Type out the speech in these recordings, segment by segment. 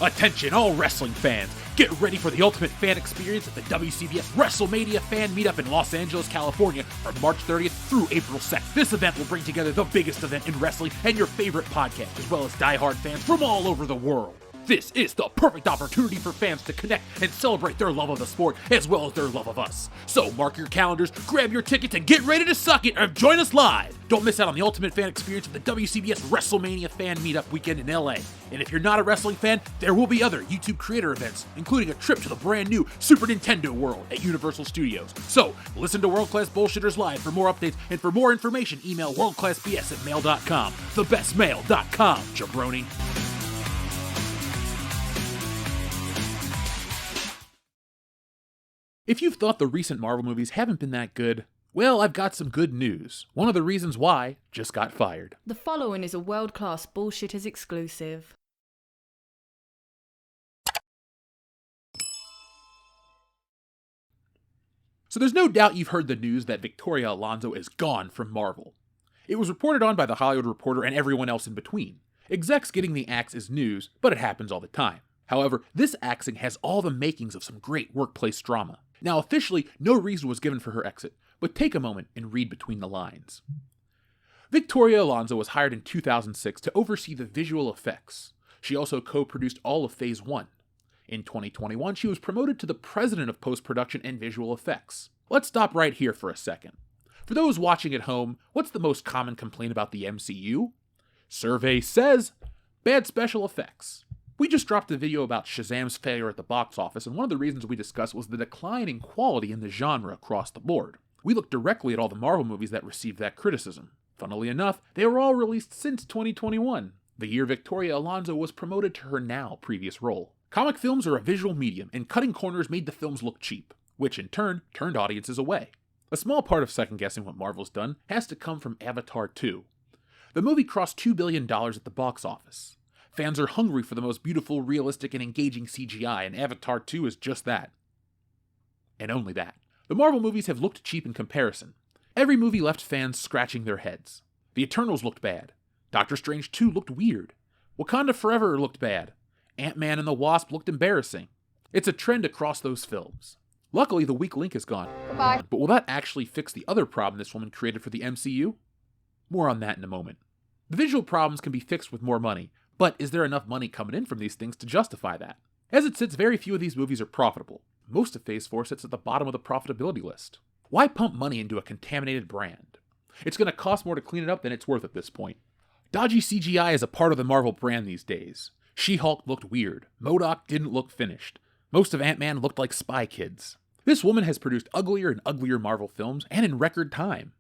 Attention all wrestling fans! Get ready for the ultimate fan experience at the WCBS WrestleMania Fan Meetup in Los Angeles, California from March 30th through April 2nd. This event will bring together the biggest event in wrestling and your favorite podcast, as well as diehard fans from all over the world. This is the perfect opportunity for fans to connect and celebrate their love of the sport as well as their love of us. So mark your calendars, grab your tickets, and get ready to suck it and join us live. Don't miss out on the ultimate fan experience of the WCBS WrestleMania Fan Meetup weekend in LA. And if you're not a wrestling fan, there will be other YouTube creator events, including a trip to the brand new Super Nintendo World at Universal Studios. So listen to World Class Bullshitters Live for more updates, and for more information, email worldclassbs@mail.com. Thebestmail.com, jabroni. If you've thought the recent Marvel movies haven't been that good, well, I've got some good news. One of the reasons why just got fired. The following is a World-Class Bullshitters exclusive. So there's no doubt you've heard the news that Victoria Alonso is gone from Marvel. It was reported on by The Hollywood Reporter and everyone else in between. Execs getting the axe is news, but it happens all the time. However, this axing has all the makings of some great workplace drama. Now, officially, no reason was given for her exit, but take a moment and read between the lines. Victoria Alonso was hired in 2006 to oversee the visual effects. She also co-produced all of Phase 1. In 2021, she was promoted to the president of post-production and visual effects. Let's stop right here for a second. For those watching at home, what's the most common complaint about the MCU? Survey says, bad special effects. We just dropped a video about Shazam's failure at the box office, and one of the reasons we discussed was the decline in quality in the genre across the board. We looked directly at all the Marvel movies that received that criticism. Funnily enough, they were all released since 2021, the year Victoria Alonso was promoted to her now previous role. Comic films are a visual medium, and cutting corners made the films look cheap, which in turn turned audiences away. A small part of second-guessing what Marvel's done has to come from Avatar 2. The movie crossed $2 billion at the box office. Fans are hungry for the most beautiful, realistic, and engaging CGI, and Avatar 2 is just that. And only that. The Marvel movies have looked cheap in comparison. Every movie left fans scratching their heads. The Eternals looked bad. Doctor Strange 2 looked weird. Wakanda Forever looked bad. Ant-Man and the Wasp looked embarrassing. It's a trend across those films. Luckily, the weak link is gone. Goodbye. But will that actually fix the other problem this woman created for the MCU? More on that in a moment. The visual problems can be fixed with more money, but is there enough money coming in from these things to justify that? As it sits, very few of these movies are profitable. Most of Phase 4 sits at the bottom of the profitability list. Why pump money into a contaminated brand? It's going to cost more to clean it up than it's worth at this point. Dodgy CGI is a part of the Marvel brand these days. She-Hulk looked weird. MODOK didn't look finished. Most of Ant-Man looked like Spy Kids. This woman has produced uglier and uglier Marvel films, and in record time.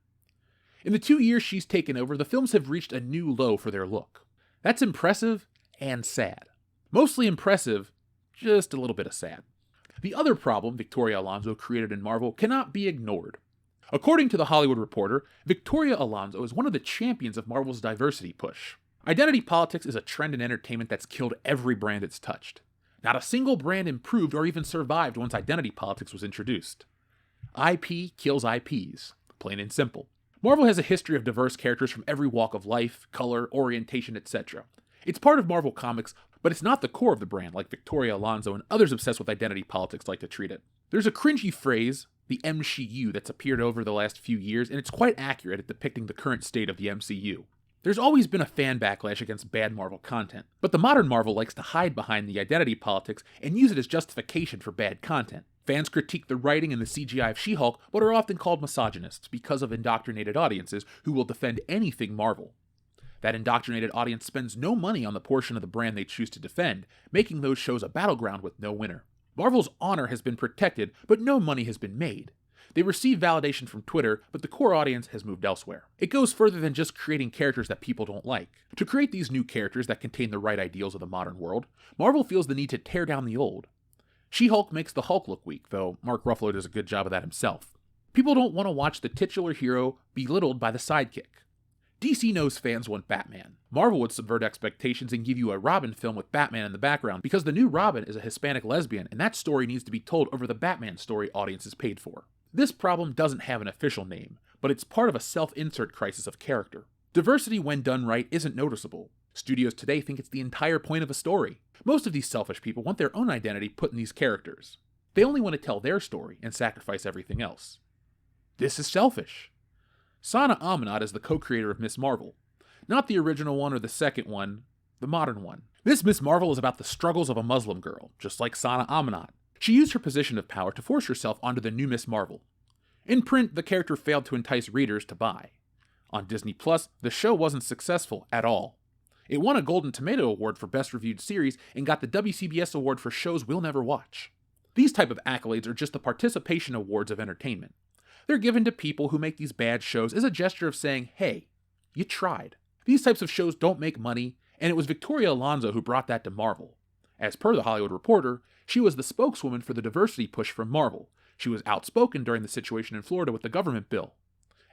In the 2 years she's taken over, the films have reached a new low for their look. That's impressive and sad. Mostly impressive, just a little bit of sad. The other problem Victoria Alonso created in Marvel cannot be ignored. According to The Hollywood Reporter, Victoria Alonso is one of the champions of Marvel's diversity push. Identity politics is a trend in entertainment that's killed every brand it's touched. Not a single brand improved or even survived once identity politics was introduced. IP kills IPs, plain and simple. Marvel has a history of diverse characters from every walk of life, color, orientation, etc. It's part of Marvel Comics, but it's not the core of the brand like Victoria Alonso and others obsessed with identity politics like to treat it. There's a cringy phrase, the MCU, that's appeared over the last few years, and it's quite accurate at depicting the current state of the MCU. There's always been a fan backlash against bad Marvel content, but the modern Marvel likes to hide behind the identity politics and use it as justification for bad content. Fans critique the writing and the CGI of She-Hulk, but are often called misogynists because of indoctrinated audiences who will defend anything Marvel. That indoctrinated audience spends no money on the portion of the brand they choose to defend, making those shows a battleground with no winner. Marvel's honor has been protected, but no money has been made. They receive validation from Twitter, but the core audience has moved elsewhere. It goes further than just creating characters that people don't like. To create these new characters that contain the right ideals of the modern world, Marvel feels the need to tear down the old. She-Hulk makes the Hulk look weak, though Mark Ruffalo does a good job of that himself. People don't want to watch the titular hero belittled by the sidekick. DC knows fans want Batman. Marvel would subvert expectations and give you a Robin film with Batman in the background because the new Robin is a Hispanic lesbian and that story needs to be told over the Batman story audiences paid for. This problem doesn't have an official name, but it's part of a self-insert crisis of character. Diversity when done right isn't noticeable. Studios today think it's the entire point of a story. Most of these selfish people want their own identity put in these characters. They only want to tell their story and sacrifice everything else. This is selfish. Sana Amanat is the co-creator of Ms. Marvel. Not the original one or the second one, the modern one. This Ms. Marvel is about the struggles of a Muslim girl, just like Sana Amanat. She used her position of power to force herself onto the new Ms. Marvel. In print, the character failed to entice readers to buy. On Disney+, the show wasn't successful at all. It won a Golden Tomato Award for Best Reviewed Series and got the WCBS Award for shows we'll never watch. These type of accolades are just the participation awards of entertainment. They're given to people who make these bad shows as a gesture of saying, hey, you tried. These types of shows don't make money, and it was Victoria Alonso who brought that to Marvel. As per The Hollywood Reporter, she was the spokeswoman for the diversity push from Marvel. She was outspoken during the situation in Florida with the government bill.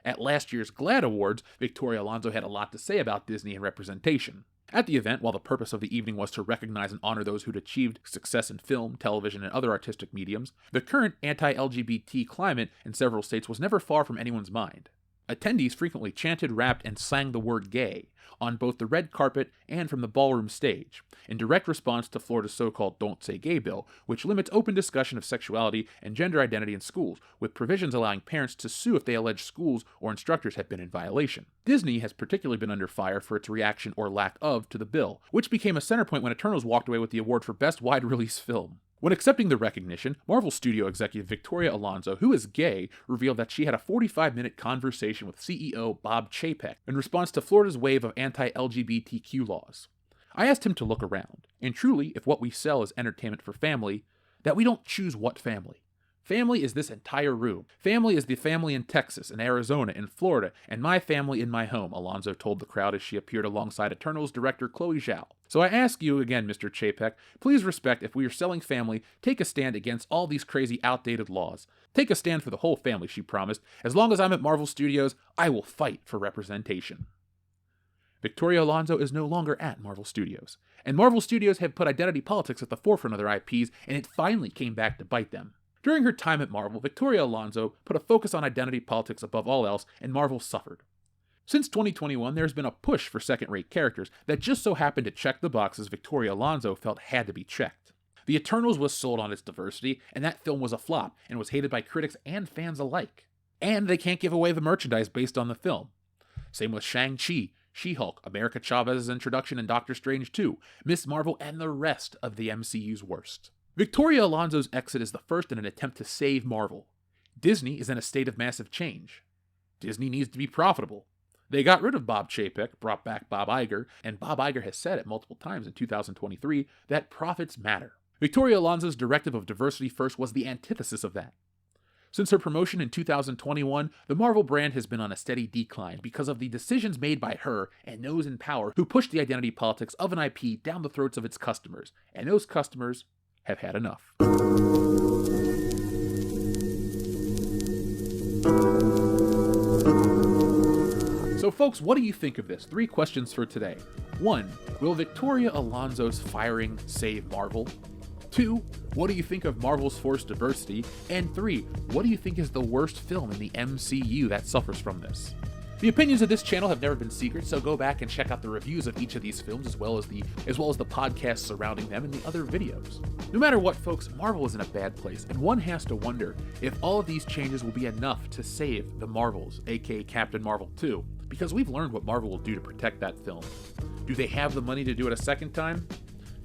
At last year's GLAAD Awards, Victoria Alonso had a lot to say about Disney and representation. At the event, while the purpose of the evening was to recognize and honor those who'd achieved success in film, television, and other artistic mediums, the current anti-LGBT climate in several states was never far from anyone's mind. Attendees frequently chanted, rapped, and sang the word gay on both the red carpet and from the ballroom stage, in direct response to Florida's so-called Don't Say Gay bill, which limits open discussion of sexuality and gender identity in schools, with provisions allowing parents to sue if they allege schools or instructors have been in violation. Disney has particularly been under fire for its reaction or lack of to the bill, which became a center point when Eternals walked away with the award for Best Wide Release Film. When accepting the recognition, Marvel Studio executive Victoria Alonso, who is gay, revealed that she had a 45-minute conversation with CEO Bob Chapek in response to Florida's wave of anti-LGBTQ laws. I asked him to look around, and truly, if what we sell is entertainment for family, that we don't choose what family. Family is this entire room. Family is the family in Texas, in Arizona, in Florida, and my family in my home, Alonso told the crowd as she appeared alongside Eternals director Chloe Zhao. So I ask you again, Mr. Chapek, please respect if we are selling family, take a stand against all these crazy outdated laws. Take a stand for the whole family, she promised. As long as I'm at Marvel Studios, I will fight for representation. Victoria Alonso is no longer at Marvel Studios, and Marvel Studios have put identity politics at the forefront of their IPs, and it finally came back to bite them. During her time at Marvel, Victoria Alonso put a focus on identity politics above all else, and Marvel suffered. Since 2021, there's been a push for second-rate characters that just so happened to check the boxes Victoria Alonso felt had to be checked. The Eternals was sold on its diversity, and that film was a flop, and was hated by critics and fans alike. And they can't give away the merchandise based on the film. Same with Shang-Chi, She-Hulk, America Chavez's introduction in Doctor Strange 2, Ms. Marvel, and the rest of the MCU's worst. Victoria Alonso's exit is the first in an attempt to save Marvel. Disney is in a state of massive change. Disney needs to be profitable. They got rid of Bob Chapek, brought back Bob Iger, and Bob Iger has said it multiple times in 2023 that profits matter. Victoria Alonso's directive of diversity first was the antithesis of that. Since her promotion in 2021, the Marvel brand has been on a steady decline because of the decisions made by her and those in power who pushed the identity politics of an IP down the throats of its customers, and those customers have had enough. So folks, what do you think of this? 3 questions for today. 1. Will Victoria Alonso's firing save Marvel? 2. What do you think of Marvel's forced diversity? And 3. What do you think is the worst film in the MCU that suffers from this? The opinions of this channel have never been secret, so go back and check out the reviews of each of these films as well as the podcasts surrounding them and the other videos. No matter what, folks, Marvel is in a bad place, and one has to wonder if all of these changes will be enough to save the Marvels, aka Captain Marvel 2, because we've learned what Marvel will do to protect that film. Do they have the money to do it a second time?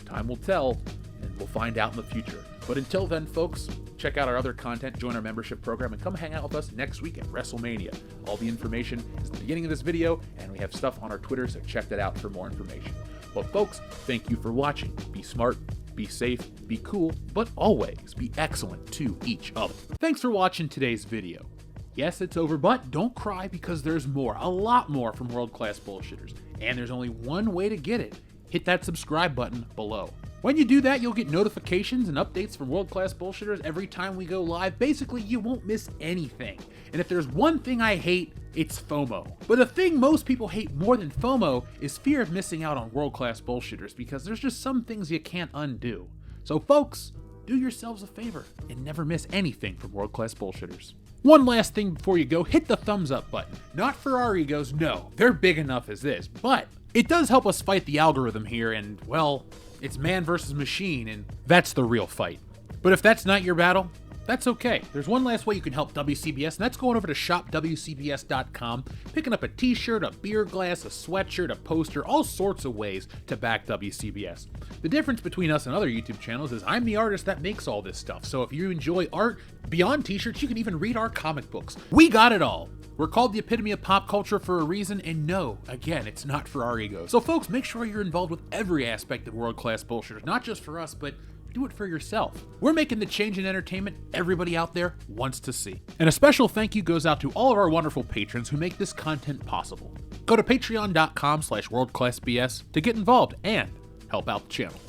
Time will tell, and we'll find out in the future. But until then, folks, check out our other content, join our membership program, and come hang out with us next week at WrestleMania. All the information is at the beginning of this video, and we have stuff on our Twitter, so check that out for more information. Well, folks, thank you for watching. Be smart, be safe, be cool, but always be excellent to each other. Thanks for watching today's video. Yes, it's over, but don't cry because there's more, a lot more from World Class Bullshitters, and there's only one way to get it. Hit that subscribe button below. When you do that, you'll get notifications and updates from World Class Bullshitters every time we go live. Basically, you won't miss anything. And if there's one thing I hate, it's FOMO. But the thing most people hate more than FOMO is fear of missing out on World Class Bullshitters, because there's just some things you can't undo. So folks, do yourselves a favor and never miss anything from World Class Bullshitters. One last thing before you go, hit the thumbs up button. Not for our egos, no, they're big enough as this, but It does help us fight the algorithm here, and, well, it's man versus machine, and that's the real fight. But if that's not your battle, that's okay. There's one last way you can help WCBS, and that's going over to shopwcbs.com, picking up a t-shirt, a beer glass, a sweatshirt, a poster, all sorts of ways to back WCBS. The difference between us and other YouTube channels is I'm the artist that makes all this stuff, so if you enjoy art, beyond t-shirts, you can even read our comic books. We got it all. We're called the epitome of pop culture for a reason, and no, again, it's not for our egos. So folks, make sure you're involved with every aspect of World Class Bullshitters, not just for us, but do it for yourself. We're making the change in entertainment everybody out there wants to see. And a special thank you goes out to all of our wonderful patrons who make this content possible. Go to patreon.com/worldclassbs to get involved and help out the channel.